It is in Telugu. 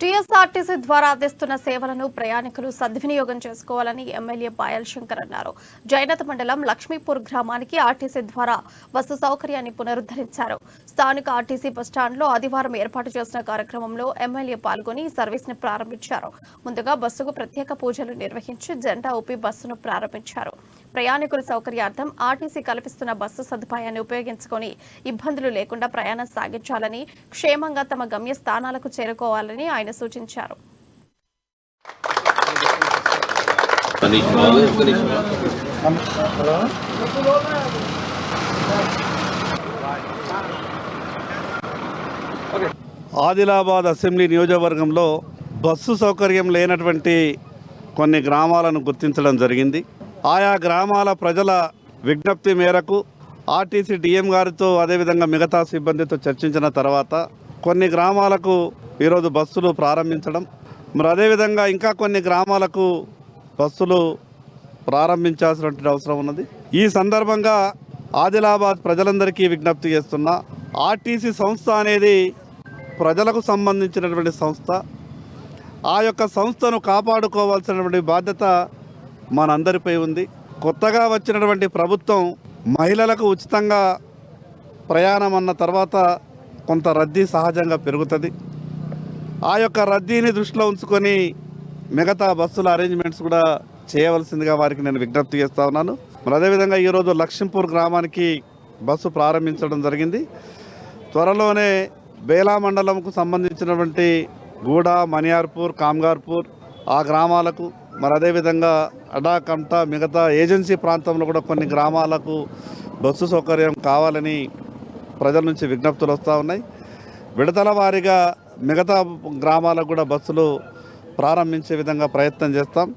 టీఎస్ఆర్టీసీ ద్వారా అందిస్తున్న సేవలను ప్రయాణికులు సద్వినియోగం చేసుకోవాలని ఎమ్మెల్యే పాయల్ శంకర్ అన్నారు. జైనత మండలం లక్ష్మీపూర్ గ్రామానికి ఆర్టీసీ ద్వారా బస్సు సౌకర్యాన్ని పునరుద్ధరించారు. స్థానిక ఆర్టీసీ బస్టాండ్లో ఆదివారం ఏర్పాటు చేసిన కార్యక్రమంలో ఎమ్మెల్యే పాల్గొని సర్వీస్ ని ప్రారంభించారు. ముందుగా బస్సుకు ప్రత్యేక పూజలు నిర్వహించి జెండా ఊపి బస్సును ప్రారంభించారు. ప్రయాణికుల సౌకర్యార్థం ఆర్టీసీ కల్పిస్తున్న బస్సు సదుపాయాన్ని ఉపయోగించుకొని ఇబ్బందులు లేకుండా ప్రయాణం సాగించాలని, క్షేమంగా తమ గమ్య స్థానాలకు చేరుకోవాలని ఆయన సూచించారు. ఆదిలాబాద్ అసెంబ్లీ నియోజకవర్గంలో బస్సు సౌకర్యం లేనటువంటి కొన్ని గ్రామాలను గుర్తించడం జరిగింది. ఆయా గ్రామాల ప్రజల విజ్ఞప్తి మేరకు ఆర్టీసీ డిఎం గారితో అదేవిధంగా మిగతా సిబ్బందితో చర్చించిన తర్వాత కొన్ని గ్రామాలకు ఈరోజు బస్సులు ప్రారంభించడం, మరి అదేవిధంగా ఇంకా కొన్ని గ్రామాలకు బస్సులు ప్రారంభించాల్సినటువంటి అవసరం ఉన్నది. ఈ సందర్భంగా ఆదిలాబాద్ ప్రజలందరికీ విజ్ఞప్తి చేస్తున్నా, ఆర్టీసీ సంస్థ అనేది ప్రజలకు సంబంధించినటువంటి సంస్థ. ఆ యొక్క సంస్థను కాపాడుకోవాల్సినటువంటి బాధ్యత మనందరిపై ఉంది. కొత్తగా వచ్చినటువంటి ప్రభుత్వం మహిళలకు ఉచితంగా ప్రయాణం అన్న తర్వాత కొంత రద్దీ సహజంగా పెరుగుతుంది. ఆ యొక్క రద్దీని దృష్టిలో ఉంచుకొని మిగతా బస్సుల అరేంజ్మెంట్స్ కూడా చేయవలసిందిగా వారికి నేను విజ్ఞప్తి చేస్తూ ఉన్నాను. మరి అదేవిధంగా ఈరోజు లక్ష్మీపూర్ గ్రామానికి బస్సు ప్రారంభించడం జరిగింది. త్వరలోనే బేలా మండలంకు సంబంధించినటువంటి గూడ, మనియార్పూర్, కామ్గార్పూర్ ఆ గ్రామాలకు, మరి అదేవిధంగా అడాకంట మిగతా ఏజెన్సీ ప్రాంతంలో కూడా కొన్ని గ్రామాలకు బస్సు సౌకర్యం కావాలని ప్రజల నుంచి విజ్ఞప్తులు వస్తూ ఉన్నాయి. విడతల వారీగా మిగతా గ్రామాలకు కూడా బస్సులు ప్రారంభించే విధంగా ప్రయత్నం చేస్తాం.